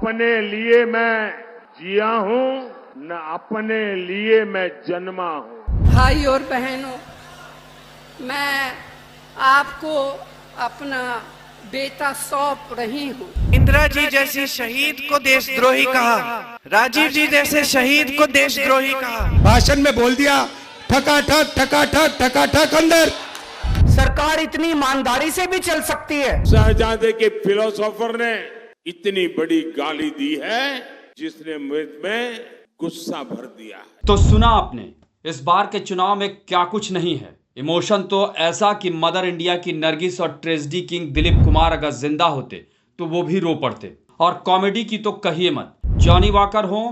अपने लिए मैं जिया हूँ, न अपने लिए मैं जन्मा हूँ। भाई और बहनों, मैं आपको अपना बेटा सौंप रही हूँ। इंदिरा जी जैसी शहीद को देशद्रोही कहा, राजीव जी जैसे शहीद को देशद्रोही कहा। भाषण में बोल दिया ठकाठक ठकाठक ठकाठक अंदर। सरकार इतनी ईमानदारी से भी चल सकती है? शहजादे के फिलोसोफर ने इतनी बड़ी गाली दी है जिसने मुझ में गुस्सा भर दिया है। तो सुना आपने, इस बार के चुनाव में क्या कुछ नहीं है। इमोशन तो ऐसा कि मदर इंडिया की नरगिस और ट्रेजेडी किंग दिलीप कुमार अगर जिंदा होते तो वो भी रो पड़ते। और कॉमेडी की तो कहिए मत, जॉनी वॉकर हो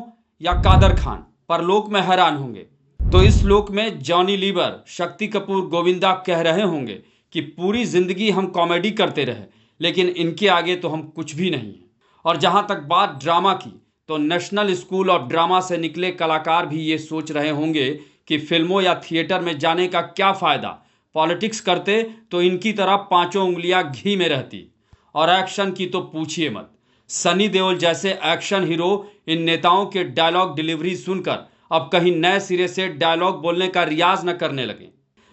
या कादर खान, परलोक में हैरान होंगे। तो इस लोक में जॉनी लीवर, शक्ति कपूर, गोविंदा कह रहे होंगे कि पूरी जिंदगी हम कॉमेडी करते रहे, लेकिन इनके आगे तो हम कुछ भी नहीं हैं। और जहां तक बात ड्रामा की, तो नेशनल स्कूल ऑफ ड्रामा से निकले कलाकार भी ये सोच रहे होंगे कि फिल्मों या थिएटर में जाने का क्या फ़ायदा, पॉलिटिक्स करते तो इनकी तरह पांचों उंगलियां घी में रहती। और एक्शन की तो पूछिए मत, सनी देओल जैसे एक्शन हीरो इन नेताओं के डायलॉग डिलीवरी सुनकर अब कहीं नए सिरे से डायलॉग बोलने का रियाज न करने लगे।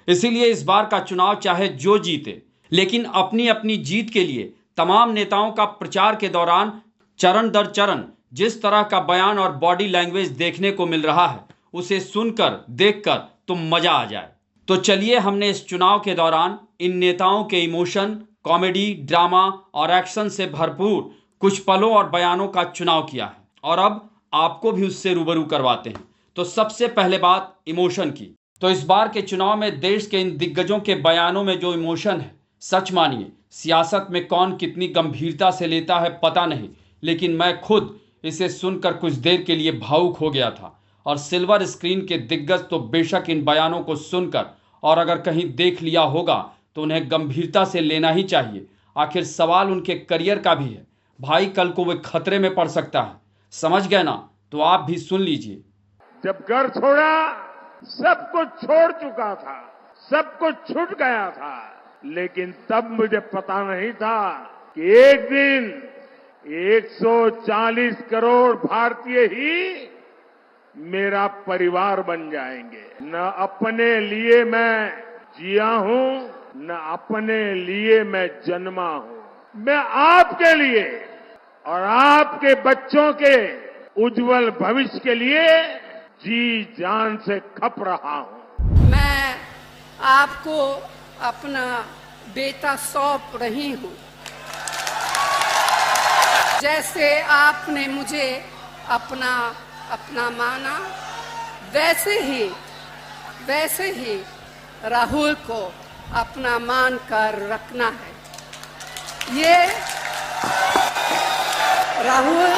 इसीलिए इस बार का चुनाव चाहे जो जीते, लेकिन अपनी अपनी जीत के लिए तमाम नेताओं का प्रचार के दौरान चरण दर चरण जिस तरह का बयान और बॉडी लैंग्वेज देखने को मिल रहा है, उसे सुनकर देखकर तो मजा आ जाए। तो चलिए, हमने इस चुनाव के दौरान इन नेताओं के इमोशन, कॉमेडी, ड्रामा और एक्शन से भरपूर कुछ पलों और बयानों का चुनाव किया है, और अब आपको भी उससे रूबरू करवाते हैं। तो सबसे पहले बात इमोशन की। तो इस बार के चुनाव में देश के इन दिग्गजों के बयानों में जो इमोशन है, सच मानिए सियासत में कौन कितनी गंभीरता से लेता है पता नहीं, लेकिन मैं खुद इसे सुनकर कुछ देर के लिए भावुक हो गया था। और सिल्वर स्क्रीन के दिग्गज तो बेशक इन बयानों को सुनकर और अगर कहीं देख लिया होगा तो उन्हें गंभीरता से लेना ही चाहिए। आखिर सवाल उनके करियर का भी है भाई, कल को वे खतरे में पड़ सकता है। समझ गए ना? तो आप भी सुन लीजिए। जब घर छोड़ा सब कुछ छोड़ चुका था, सब कुछ छूट गया था, लेकिन तब मुझे पता नहीं था कि एक दिन 140 करोड़ भारतीय ही मेरा परिवार बन जाएंगे। न अपने लिए मैं जिया हूं, न अपने लिए मैं जन्मा हूं। मैं आपके लिए और आपके बच्चों के उज्जवल भविष्य के लिए जी जान से खप रहा हूं। मैं आपको अपना बेटा सौंप रही हूँ। जैसे आपने मुझे अपना माना, वैसे ही राहुल को अपना मान कर रखना है। ये राहुल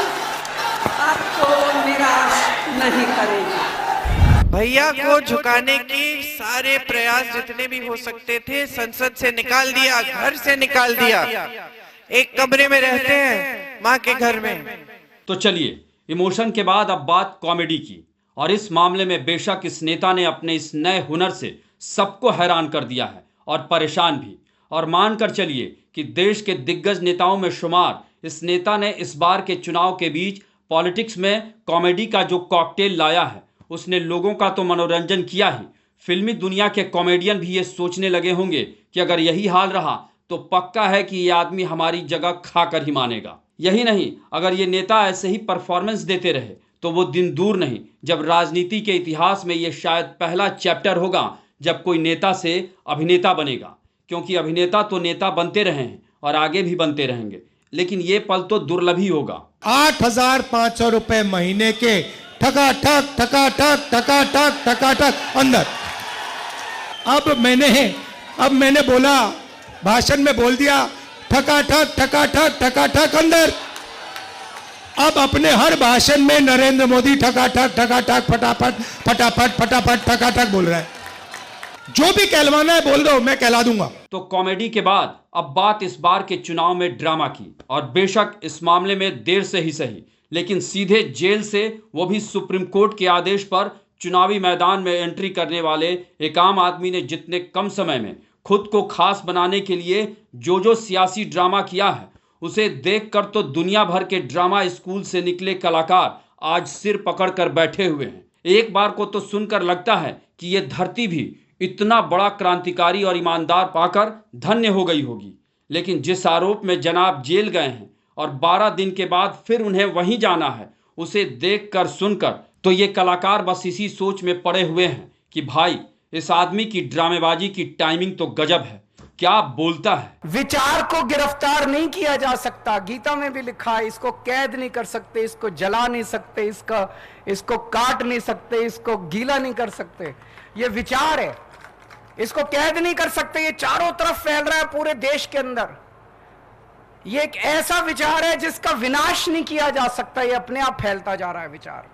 आपको निराश नहीं करेगा। भैया को झुकाने के सारे प्रयास जितने भी हो सकते थे संसद से निकाल दिया, घर से निकाल दिया। एक कमरे में रहते हैं माँ के घर में। तो चलिए, इमोशन के बाद अब बात कॉमेडी की। और इस मामले में बेशक इस नेता ने अपने इस नए हुनर से सबको हैरान कर दिया है और परेशान भी। और मानकर चलिए कि देश के दिग्गज नेताओं में शुमार इस नेता ने इस बार के चुनाव के बीच पॉलिटिक्स में कॉमेडी का जो कॉकटेल लाया है, उसने लोगों का तो मनोरंजन किया ही, फिल्मी दुनिया के कॉमेडियन भी ये सोचने लगे होंगे कि अगर यही हाल रहा तो पक्का है कि ये आदमी हमारी जगह खाकर ही मानेगा। यही नहीं, अगर ये नेता ऐसे ही परफॉर्मेंस देते रहे तो वो दिन दूर नहीं जब राजनीति के इतिहास में ये शायद पहला चैप्टर होगा जब कोई नेता से अभिनेता बनेगा। क्योंकि अभिनेता तो नेता बनते रहे हैं और आगे भी बनते रहेंगे, लेकिन ये पल तो दुर्लभ ही होगा। 8,500 रुपए महीने के ठकाठक ठकाठक ठकाठक ठकाठक अंदर। अब मैंने बोला, भाषण में बोल दिया ठकाठक ठकाठक ठकाठक अंदर। अब अपने हर भाषण में नरेंद्र मोदी ठकाठक ठकाठक फटाफट फटाफट फटाफट ठकाठक बोल रहा है। जो भी कहलवाना है बोल दो, मैं कहला दूंगा। तो कॉमेडी के बाद अब बात इस बार के चुनाव में ड्रामा की। और बेशक इस मामले में देर से ही सही, लेकिन सीधे जेल से, वो भी सुप्रीम कोर्ट के आदेश पर, चुनावी मैदान में एंट्री करने वाले एक आम आदमी ने जितने कम समय में खुद को खास बनाने के लिए जो सियासी ड्रामा किया है, उसे देखकर तो दुनिया भर के ड्रामा स्कूल से निकले कलाकार आज सिर पकड़कर बैठे हुए हैं। एक बार को तो सुनकर लगता है कि ये धरती भी इतना बड़ा क्रांतिकारी और ईमानदार पाकर धन्य हो गई होगी। लेकिन जिस आरोप में जनाब जेल गए हैं और 12 दिन के बाद फिर उन्हें वहीं जाना है, उसे देखकर सुनकर तो ये कलाकार बस इसी सोच में पड़े हुए हैं कि भाई इस आदमी की ड्रामेबाजी की टाइमिंग तो गजब है, क्या बोलता है। विचार को गिरफ्तार नहीं किया जा सकता, गीता में भी लिखा है, इसको कैद नहीं कर सकते, इसको जला नहीं सकते, इसको काट नहीं सकते, इसको गीला नहीं कर सकते। ये विचार है, इसको कैद नहीं कर सकते। ये चारों तरफ फैल रहा है पूरे देश के अंदर। ये एक ऐसा विचार है जिसका विनाश नहीं किया जा सकता, ये अपने आप फैलता जा रहा है विचार।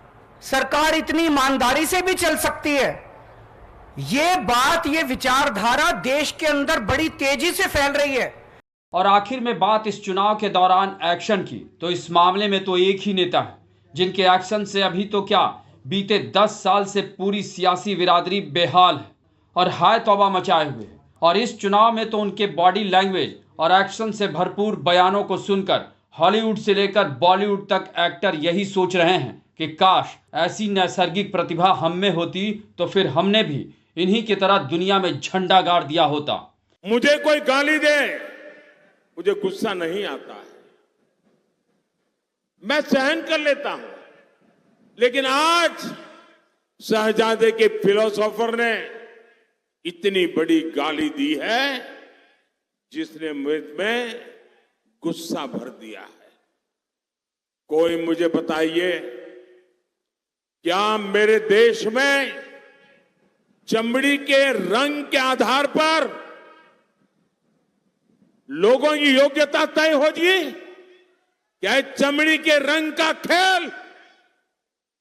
सरकार इतनी ईमानदारी से भी चल सकती है, ये बात, ये विचारधारा देश के अंदर बड़ी तेजी से फैल रही है। और आखिर में बात इस चुनाव के दौरान एक्शन की, तो इस मामले में तो एक ही नेता है जिनके एक्शन से अभी तो क्या बीते 10 साल से पूरी सियासी बिरादरी बेहाल है और हाय तौबा मचाए हुए है। और इस चुनाव में तो उनके बॉडी लैंग्वेज और एक्शन से भरपूर बयानों को सुनकर हॉलीवुड से लेकर बॉलीवुड तक एक्टर यही सोच रहे हैं कि काश ऐसी नैसर्गिक प्रतिभा हम में होती तो फिर हमने भी इन्हीं की तरह दुनिया में झंडा गाड़ दिया होता। मुझे कोई गाली दे, मुझे गुस्सा नहीं आता है, मैं सहन कर लेता हूं। लेकिन आज शहजादे के फिलोसोफर ने इतनी बड़ी गाली दी है जिसने मुझ में गुस्सा भर दिया है। कोई मुझे बताइए, क्या मेरे देश में चमड़ी के रंग के आधार पर लोगों की योग्यता तय होगी? क्या चमड़ी के रंग का खेल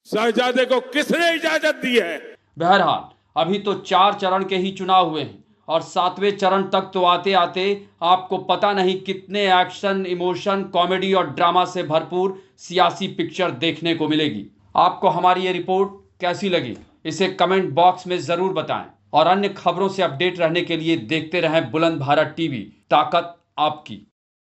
शहजादे को किसने इजाजत दी है? बहरहाल अभी तो 4 चरण के ही चुनाव हुए हैं और 7वें चरण तक तो आते आते आपको पता नहीं कितने एक्शन, इमोशन, कॉमेडी और ड्रामा से भरपूर सियासी पिक्चर देखने को मिलेगी। आपको हमारी ये रिपोर्ट कैसी लगी, इसे कमेंट बॉक्स में जरूर बताएं और अन्य खबरों से अपडेट रहने के लिए देखते रहें बुलंद भारत टीवी, ताकत आपकी।